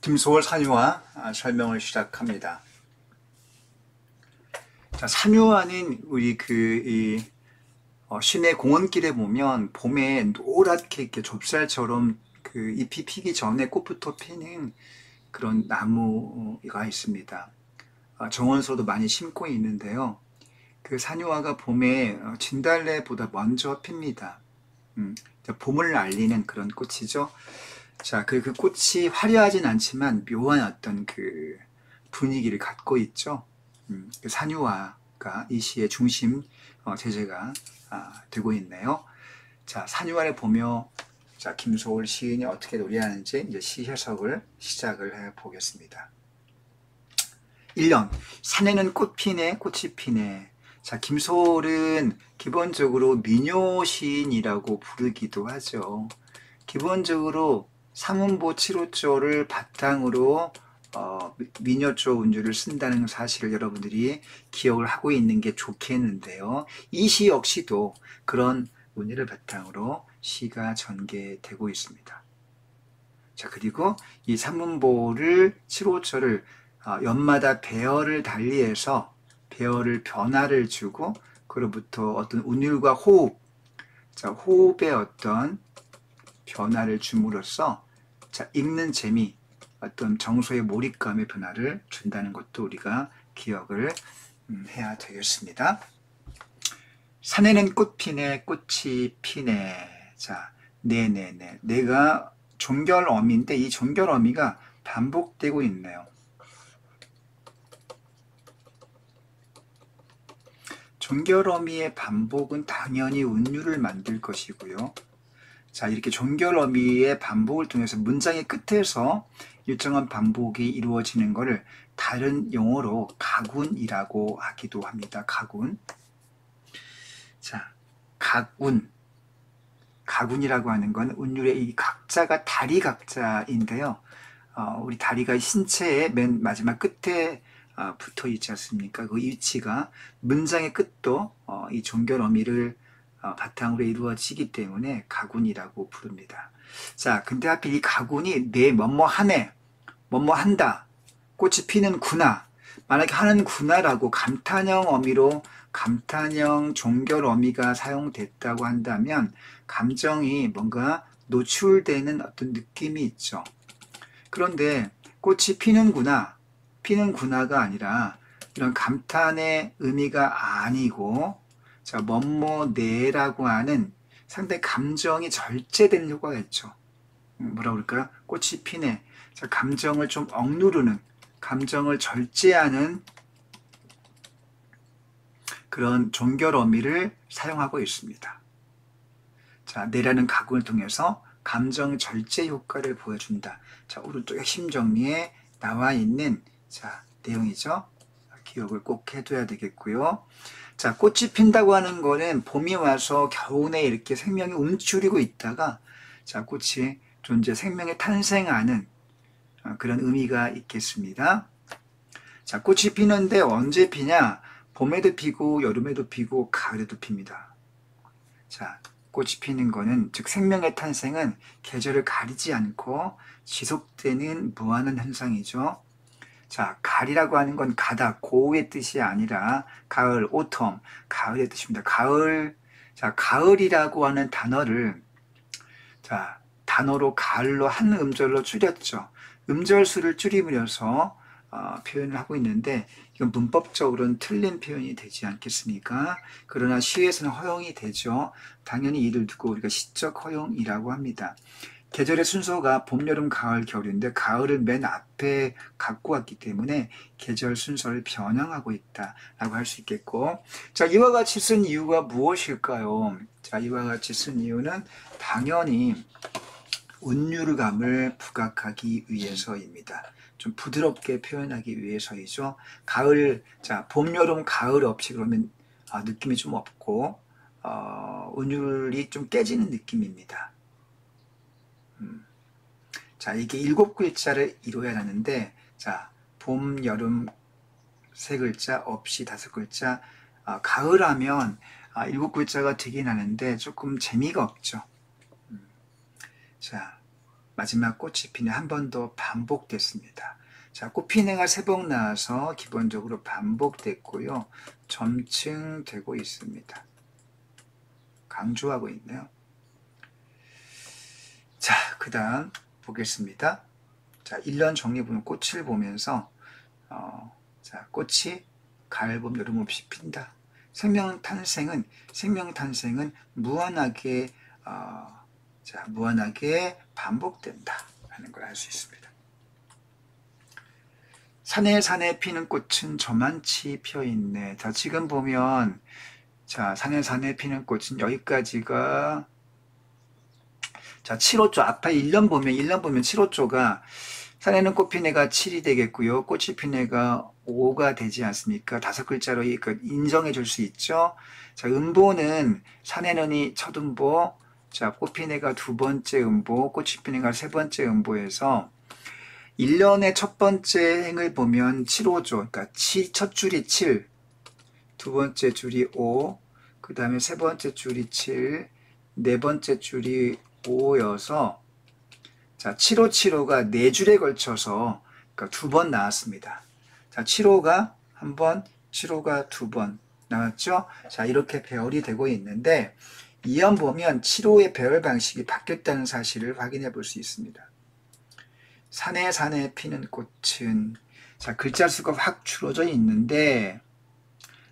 김소월 산유화 설명을 시작합니다. 자, 산유화는 우리 시내 공원길에 보면 봄에 노랗게 이렇게 좁쌀처럼 잎이 피기 전에 꽃부터 피는 그런 나무가 있습니다. 정원서도 많이 심고 있는데요. 그 산유화가 봄에 진달래보다 먼저 핍니다. 봄을 알리는 그런 꽃이죠. 자, 그 꽃이 화려하진 않지만 묘한 어떤 분위기를 갖고 있죠. 그 산유화가 이 시의 중심 제재가 되고 있네요. 자, 산유화를 보며 자, 김소월 시인이 어떻게 노래하는지 이제 시 해석을 시작을 해 보겠습니다. 1년 산에는 꽃 피네 꽃이 피네. 자, 김소월은 기본적으로 민요 시인이라고 부르기도 하죠. 기본적으로 삼음보 7호조를 바탕으로 민요조 운주를 쓴다는 사실을 여러분들이 기억을 하고 있는 게 좋겠는데요. 이 시 역시도 그런 운율을 바탕으로 시가 전개되고 있습니다. 자, 그리고 이 삼음보를 7호조를 연마다 배열을 달리해서 배열을 변화를 주고 그로부터 어떤 운율과 호흡, 자, 호흡의 어떤 변화를 줌으로써 자, 읽는 재미, 어떤 정서의 몰입감의 변화를 준다는 것도 우리가 기억을 해야 되겠습니다. 산에는 꽃 피네 꽃이 피네. 자, 네네네. 내가 종결어미인데 이 종결어미가 반복되고 있네요. 종결어미의 반복은 당연히 운율을 만들 것이고요. 자, 이렇게 종결어미의 반복을 통해서 문장의 끝에서 일정한 반복이 이루어지는 것을 다른 용어로 가군이라고 하기도 합니다. 가군. 자, 가군이라고 하는 건 운율의 이 각자가 다리 각자인데요. 우리 다리가 신체의 맨 마지막 끝에 붙어 있지 않습니까? 그 위치가 문장의 끝도 이 종결어미를 바탕으로 이루어지기 때문에 가군이라고 부릅니다. 자, 근데 하필 이 가군이 내 뭐뭐하네, 뭐뭐한다, 꽃이 피는구나, 만약에 하는구나라고 감탄형 어미로 감탄형 종결 어미가 사용됐다고 한다면 감정이 뭔가 노출되는 어떤 느낌이 있죠. 그런데 꽃이 피는구나가 아니라 이런 감탄의 의미가 아니고 자, 뭐뭐네라고 하는 상당히 감정이 절제되는 효과가 있죠. 뭐라 그럴까요? 꽃이 피네. 자, 감정을 좀 억누르는, 감정을 절제하는 그런 종결 어미를 사용하고 있습니다. 자, 내라는 가군을 통해서 감정 절제 효과를 보여준다. 자, 오른쪽 핵심 정리에 나와 있는 자, 내용이죠. 기억을 꼭 해둬야 되겠고요. 자, 꽃이 핀다고 하는 거는 봄이 와서 겨우내 이렇게 생명이 움츠리고 있다가 자, 꽃이 존재 생명이 탄생하는 그런 의미가 있겠습니다. 자, 꽃이 피는데 언제 피냐? 봄에도 피고 여름에도 피고 가을에도 핍니다. 자, 꽃이 피는 거는 즉 생명의 탄생은 계절을 가리지 않고 지속되는 무한한 현상이죠. 자, 가을이라고 하는 건 가다, 고우의 뜻이 아니라 가을, 오텀, 가을의 뜻입니다. 가을, 자, 가을이라고 하는 단어를 자, 단어로 가을로 한 음절로 줄였죠. 음절수를 줄이면서 표현을 하고 있는데 이건 문법적으로는 틀린 표현이 되지 않겠습니까? 그러나 시에서는 허용이 되죠. 당연히 이를 두고 우리가 시적 허용이라고 합니다. 계절의 순서가 봄, 여름, 가을, 겨울인데 가을을 맨 앞에 갖고 왔기 때문에 계절 순서를 변형하고 있다라고 할 수 있겠고 자, 이와 같이 쓴 이유가 무엇일까요? 자, 이와 같이 쓴 이유는 당연히 운율감을 부각하기 위해서입니다. 좀 부드럽게 표현하기 위해서이죠. 가을, 자, 봄, 여름, 가을 없이 그러면 느낌이 좀 없고 운율이 좀 깨지는 느낌입니다. 자, 이게 7글자를 이루어야 하는데 자, 봄, 여름 3글자 없이 5글자 가을하면 7글자가 되긴 하는데 조금 재미가 없죠. 자, 마지막 꽃이 피네 한 번 더 반복됐습니다. 자, 꽃피네가 3번 나와서 기본적으로 반복됐고요. 점층되고 있습니다. 강조하고 있네요. 자, 그 다음 보겠습니다. 자, 1년 정리 보면 꽃을 보면서 자, 꽃이 가을, 봄, 여름 없이 핀다. 생명 탄생은 무한하게 자, 무한하게 반복된다 하는 걸 알 수 있습니다. 산에 피는 꽃은 저만치 펴있네. 자, 지금 보면 자, 산에 피는 꽃은 여기까지가 자, 7호조 앞에 1년 보면 7호조가 산에는 꽃핀 애가 7이 되겠고요. 꽃이 핀 애가 5가 되지 않습니까? 5글자로 인정해 줄 수 있죠. 자, 음보는 산에는이 첫 음보, 자, 꽃핀 애가 2번째 음보, 꽃이 핀 애가 3번째 음보에서 1년의 첫 번째 행을 보면 7호조, 그러니까 첫 줄이 7, 두 번째 줄이 5, 그 다음에 세 번째 줄이 7, 네 번째 줄이 5여서 자, 7호, 4줄에 걸쳐서 그러니까 2번 나왔습니다. 자, 7호가 한 번, 7호가 2번 나왔죠? 자, 이렇게 배열이 되고 있는데 이연 보면 7호의 배열 방식이 바뀌었다는 사실을 확인해 볼 수 있습니다. 산에 피는 꽃은 자, 글자 수가 확 줄어져 있는데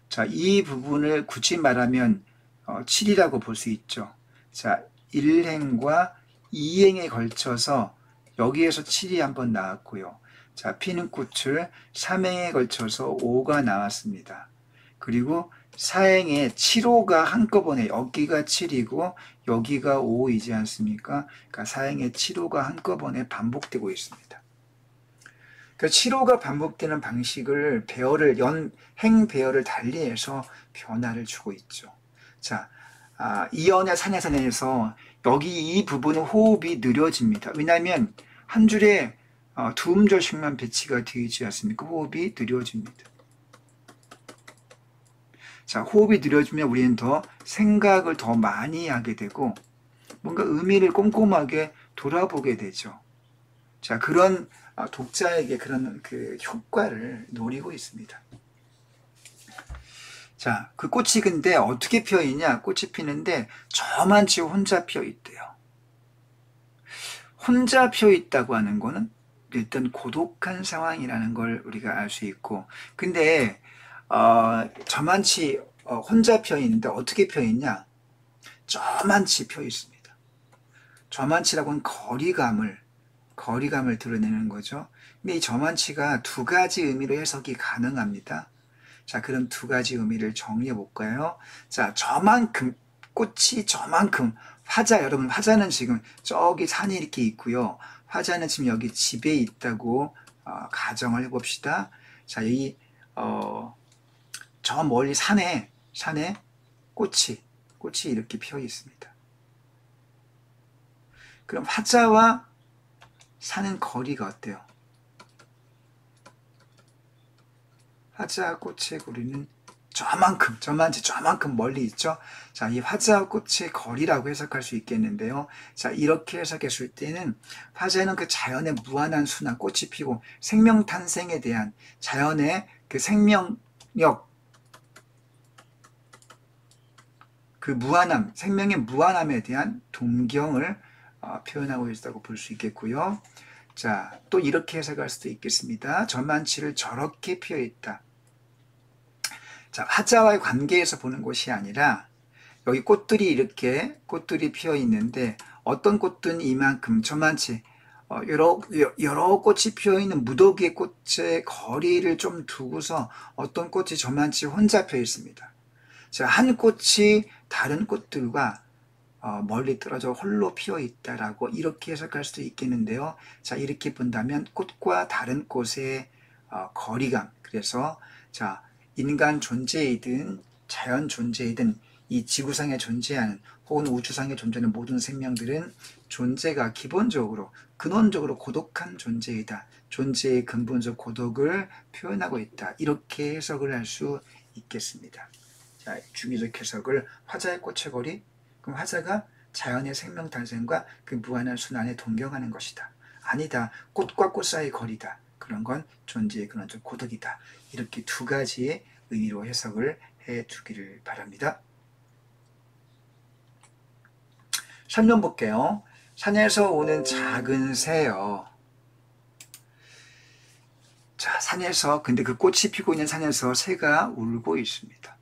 자, 이 부분을 굳이 말하면 7이라고 볼 수 있죠. 자, 1행과 2행에 걸쳐서 여기에서 7이 한번 나왔고요. 자, 피는 꽃을 3행에 걸쳐서 5가 나왔습니다. 그리고 4행에 7호가 한꺼번에 여기가 7이고 여기가 5이지 않습니까? 그러니까 4행에 7호가 한꺼번에 반복되고 있습니다. 그 7호가 반복되는 방식을 행 배열을 달리해서 변화를 주고 있죠. 자, 이연의 산에서 여기 이 부분은 호흡이 느려집니다. 왜냐하면 한 줄에 두 음절씩만 배치가 되어 있지 않습니까? 호흡이 느려집니다. 자, 호흡이 느려지면 우리는 더 생각을 더 많이 하게 되고 뭔가 의미를 꼼꼼하게 돌아보게 되죠. 자, 그런 독자에게 그런 그 효과를 노리고 있습니다. 자, 그 꽃이 근데 어떻게 피어 있냐? 꽃이 피는데 저만치 혼자 피어 있대요. 혼자 피어 있다고 하는 거는 일단 고독한 상황이라는 걸 우리가 알 수 있고, 근데 저만치 혼자 피어 있는데 어떻게 피어 있냐? 저만치 피어 있습니다. 저만치라고 하는 거리감을 드러내는 거죠. 근데 이 저만치가 두 가지 의미로 해석이 가능합니다. 자, 그럼 두 가지 의미를 정리해 볼까요? 자, 저만큼, 꽃이 저만큼, 여러분, 화자는 지금 저기 산이 이렇게 있고요. 화자는 지금 여기 집에 있다고 가정을 해봅시다. 자, 저 멀리 산에 꽃이 이렇게 피어 있습니다. 그럼 화자와 사는 거리가 어때요? 화자와 꽃의 거리는 저만큼 멀리 있죠. 자, 이 화자와 꽃의 거리라고 해석할 수 있겠는데요. 자, 이렇게 해석했을 때는 화자는 그 자연의 무한한 순환, 꽃이 피고 생명 탄생에 대한 자연의 그 생명력, 그 무한함, 생명의 무한함에 대한 동경을 표현하고 있다고 볼 수 있겠고요. 자, 또 이렇게 해석할 수도 있겠습니다. 저만치를 저렇게 피어 있다. 자, 화자와의 관계에서 보는 것이 아니라 여기 꽃들이 피어 있는데 어떤 꽃은 이만큼 저만치 여러 꽃이 피어 있는 무더기의 꽃의 거리를 좀 두고서 어떤 꽃이 저만치 혼자 피어 있습니다. 자, 한 꽃이 다른 꽃들과 멀리 떨어져 홀로 피어 있다라고 이렇게 해석할 수도 있겠는데요. 자, 이렇게 본다면 꽃과 다른 꽃의 거리감, 그래서 자, 인간 존재이든 자연 존재이든 이 지구상에 존재하는 혹은 우주상에 존재하는 모든 생명들은 존재가 기본적으로 근원적으로 고독한 존재이다. 존재의 근본적 고독을 표현하고 있다. 이렇게 해석을 할 수 있겠습니다. 자, 중의적 해석을 화자의 꽃의 거리, 그럼 화자가 자연의 생명 탄생과 그 무한한 순환에 동경하는 것이다. 아니다. 꽃과 꽃 사이의 거리다. 그런 건 존재의 그런 좀 고독이다. 이렇게 두 가지의 의미로 해석을 해두기를 바랍니다. 설명 볼게요. 산에서 오는 작은 새요. 자, 산에서, 근데 그 꽃이 피고 있는 산에서 새가 울고 있습니다.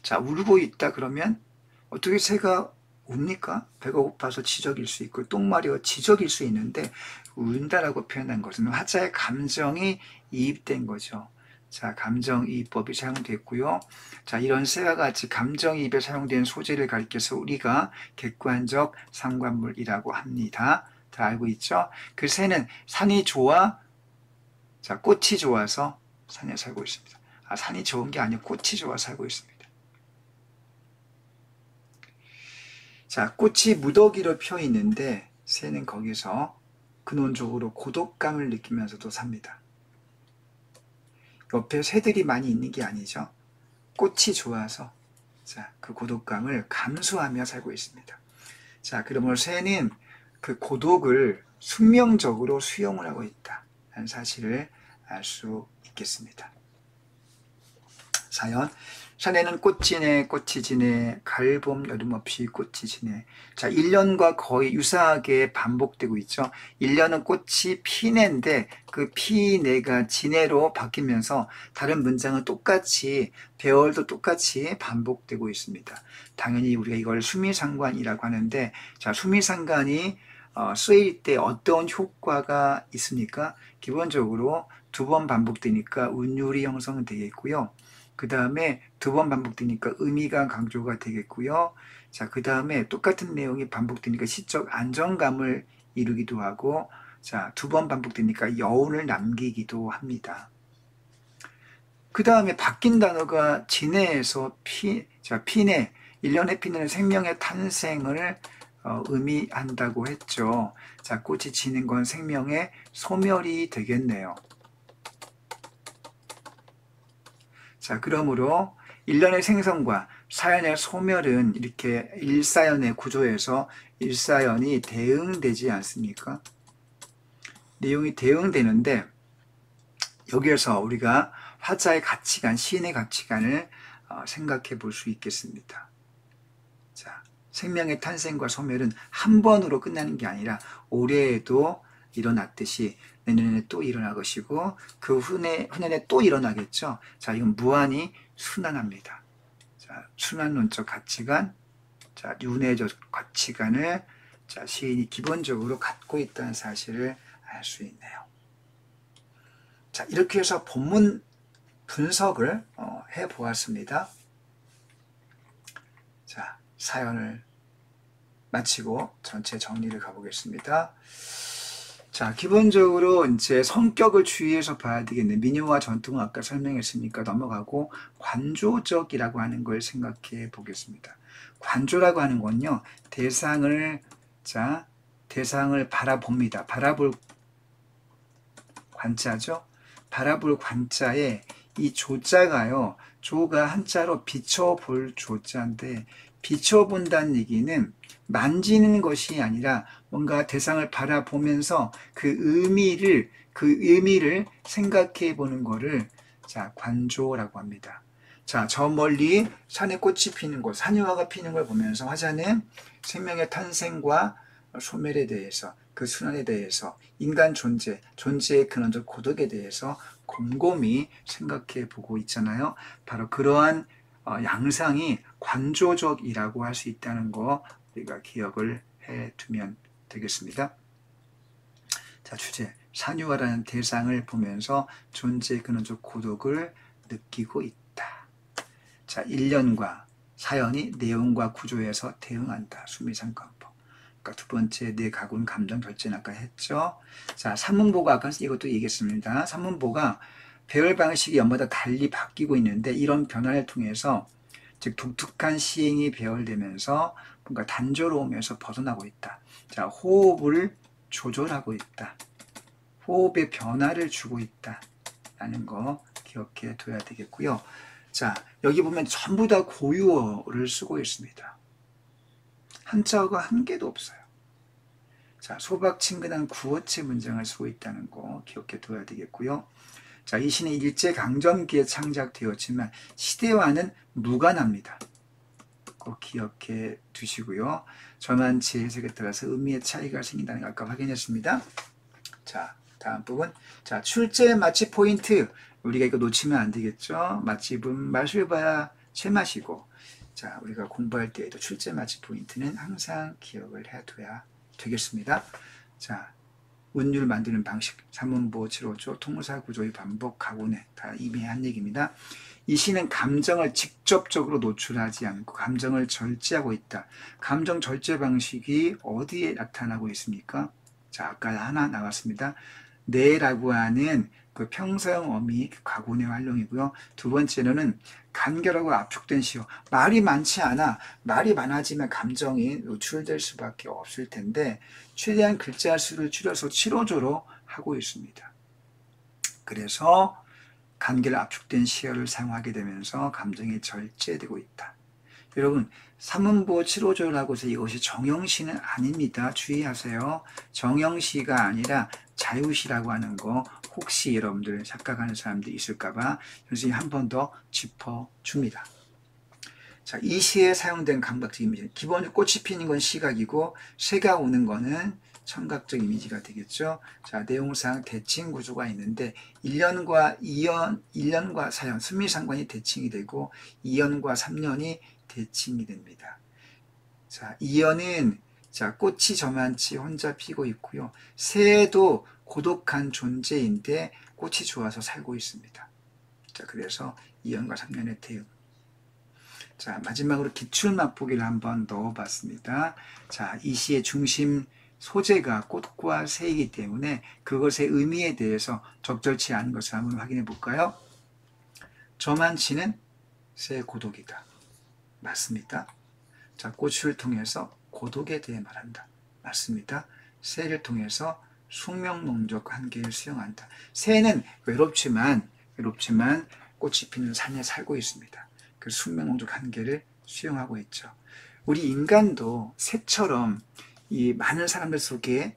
자, 울고 있다 그러면 어떻게 새가 웁니까? 배가 고파서 지적일 수 있고 똥마려 지적일 수 있는데 운다라고 표현한 것은 화자의 감정이 이입된 거죠. 자, 감정이입법이 사용됐고요. 자, 이런 새와 같이 감정이입에 사용된 소재를 가리켜서 우리가 객관적 상관물이라고 합니다. 다 알고 있죠? 그 새는 산이 좋아, 자, 꽃이 좋아서 산에 살고 있습니다. 아, 산이 좋은 게 아니고 꽃이 좋아 살고 있습니다. 자, 꽃이 무더기로 펴 있는데 새는 거기서 근원적으로 고독감을 느끼면서도 삽니다. 옆에 새들이 많이 있는 게 아니죠. 꽃이 좋아서 자, 그 고독감을 감수하며 살고 있습니다. 자, 그러므로 새는 그 고독을 숙명적으로 수용을 하고 있다는 사실을 알 수 있겠습니다. 사연. 산에는 꽃이 지네, 꽃이 지네, 가을, 봄, 여름 없이 꽃이 지네. 자, 1년과 거의 유사하게 반복되고 있죠. 1년은 꽃이 피네인데 그 피네가 지네로 바뀌면서 다른 문장은 똑같이, 배월도 똑같이 반복되고 있습니다. 당연히 우리가 이걸 수미상관이라고 하는데, 자, 수미상관이 쓰일 때 어떤 효과가 있습니까? 기본적으로 2번 반복되니까 운율이 형성되겠고요. 그 다음에 2번 반복되니까 의미가 강조가 되겠고요. 자, 그 다음에 똑같은 내용이 반복되니까 시적 안정감을 이루기도 하고, 자, 2번 반복되니까 여운을 남기기도 합니다. 그 다음에 바뀐 단어가 진해에서 자, 피네, 1년에 피는 생명의 탄생을 의미한다고 했죠. 자, 꽃이 지는 건 생명의 소멸이 되겠네요. 자, 그러므로 1년의 생성과 사연의 소멸은 이렇게 1사연의 구조에서 1사연이 대응되지 않습니까? 내용이 대응되는데 여기에서 우리가 화자의 가치관, 시인의 가치관을 생각해 볼 수 있겠습니다. 자, 생명의 탄생과 소멸은 한 번으로 끝나는 게 아니라 올해에도 일어났듯이 내년에 또 일어날 것이고 그 후년에 또 일어나겠죠. 자, 이건 무한히 순환합니다. 자, 순환론적 가치관, 자, 윤회적 가치관을 자, 시인이 기본적으로 갖고 있다는 사실을 알 수 있네요. 자, 이렇게 해서 본문 분석을 해 보았습니다. 자, 사연을 마치고 전체 정리를 가보겠습니다. 자, 기본적으로 이제 성격을 주의해서 봐야 되겠네. 민요와 전통은 아까 설명했으니까 넘어가고 관조적이라고 하는 걸 생각해 보겠습니다. 관조라고 하는 건요, 대상을 바라봅니다. 바라볼 관자죠. 바라볼 관자에 이 조자가요, 조가 한자로 비춰볼 조자인데, 비춰본다는 얘기는 만지는 것이 아니라 뭔가 대상을 바라보면서 그 의미를 생각해 보는 거를 자, 관조라고 합니다. 자, 저 멀리 산에 꽃이 피는 곳, 산유화가 피는 걸 보면서 화자는 생명의 탄생과 소멸에 대해서, 그 순환에 대해서, 인간 존재의 근원적 고독에 대해서 곰곰이 생각해 보고 있잖아요. 바로 그러한 양상이 관조적이라고 할 수 있다는 거 우리가 기억을 해 두면 되겠습니다. 자, 주제. 산유화라는 대상을 보면서 존재의 근원적 고독을 느끼고 있다. 자, 1년과 사연이 내용과 구조에서 대응한다. 수미상관법. 그러니까 두 번째, 내 가군 감정 결제는 아까 했죠. 자, 산문보가 아까 이것도 얘기했습니다. 산문보가 배열 방식이 연마다 달리 바뀌고 있는데 이런 변화를 통해서 즉 독특한 시행이 배열되면서 뭔가 단조로움에서 벗어나고 있다. 자, 호흡을 조절하고 있다. 호흡의 변화를 주고 있다. 라는 거 기억해 둬야 되겠고요. 자, 여기 보면 전부 다 고유어를 쓰고 있습니다. 한자어가 한 개도 없어요. 자, 소박친근한 구어체 문장을 쓰고 있다는 거 기억해 둬야 되겠고요. 자, 이 시는 일제강점기에 창작되었지만 시대와는 무관합니다. 꼭 기억해 두시고요. 저만치 해석에 따라서 의미의 차이가 생긴다는 걸 아까 확인했습니다. 자, 다음 부분. 자, 출제 맛집 포인트. 우리가 이거 놓치면 안 되겠죠. 맛집은 마셔봐야 제맛이고. 자, 우리가 공부할 때에도 출제 맛집 포인트는 항상 기억을 해둬야 되겠습니다. 자, 운율 만드는 방식, 삼문보, 칠오조, 통사 구조의 반복, 가군해 다 이미 한 얘기입니다. 이 시는 감정을 직접적으로 노출하지 않고 감정을 절제하고 있다. 감정 절제 방식이 어디에 나타나고 있습니까? 자, 아까 하나 나왔습니다. 네라고 하는 그 평서형 어미 가군의 활용이고요. 두 번째로는 간결하고 압축된 시어. 말이 많지 않아. 말이 많아지면 감정이 노출될 수밖에 없을 텐데 최대한 글자 수를 줄여서 7호조로 하고 있습니다. 그래서 간결 압축된 시어를 사용하게 되면서 감정이 절제되고 있다. 여러분, 삼문보 7호조라고 해서 이것이 정형시는 아닙니다. 주의하세요. 정형시가 아니라 자유시라고 하는 거 혹시 여러분들 착각하는 사람들이 있을까봐 선생님이 한 번 더 짚어줍니다. 자, 이 시에 사용된 감각적 이미지. 기본적으로 꽃이 피는 건 시각이고 새가 우는 거는 청각적 이미지가 되겠죠. 자, 내용상 대칭 구조가 있는데 1년과 4년, 순미상관이 대칭이 되고 2년과 3년이 대칭이 됩니다. 자, 2년은 자, 꽃이 저만치 혼자 피고 있고요. 새도 고독한 존재인데 꽃이 좋아서 살고 있습니다. 자, 그래서 2년과 3년의 대응. 자, 마지막으로 기출 맛보기를 한번 넣어봤습니다. 자, 이 시의 중심 소재가 꽃과 새이기 때문에 그것의 의미에 대해서 적절치 않은 것을 한번 확인해 볼까요? 저만치는 새 고독이다. 맞습니다. 자, 꽃을 통해서 고독에 대해 말한다. 맞습니다. 새를 통해서 숙명농적 한계를 수용한다. 새는 외롭지만 꽃이 피는 산에 살고 있습니다. 그 숙명농적 한계를 수용하고 있죠. 우리 인간도 새처럼 이 많은 사람들 속에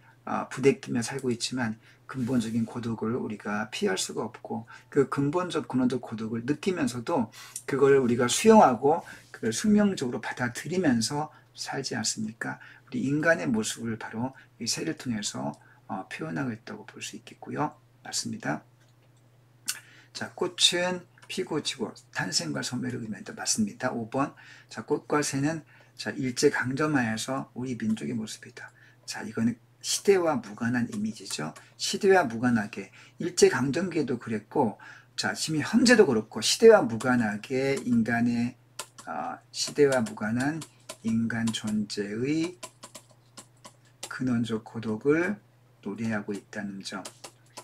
부대끼며 살고 있지만 근본적인 고독을 우리가 피할 수가 없고 그 근본적 고독을 느끼면서도 그걸 우리가 수용하고 그걸 숙명적으로 받아들이면서 살지 않습니까? 우리 인간의 모습을 바로 이 새를 통해서 표현하고 있다고 볼 수 있겠고요. 맞습니다. 자, 꽃은 피고 지고 탄생과 소멸을 의미한다. 맞습니다. 5번. 자, 꽃과 새는 자, 일제강점하에서 우리 민족의 모습이다. 자, 이거는 시대와 무관한 이미지죠. 시대와 무관하게 일제강점기에도 그랬고, 자, 지금 현재도 그렇고 시대와 무관하게 인간의 시대와 무관한 인간 존재의 근원적 고독을 노래하고 있다는 점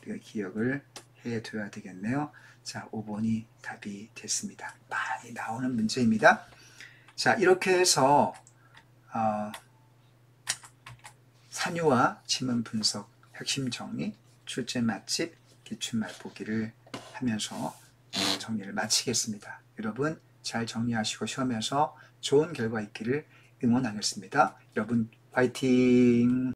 우리가 기억을 해둬야 되겠네요. 자, 5번이 답이 됐습니다. 많이 나오는 문제입니다. 자, 이렇게 해서 산유와 지문 분석, 핵심 정리, 출제 맛집, 기출 맛보기를 하면서 정리를 마치겠습니다. 여러분 잘 정리하시고 시험에서 좋은 결과 있기를 응원하겠습니다. 여러분 화이팅!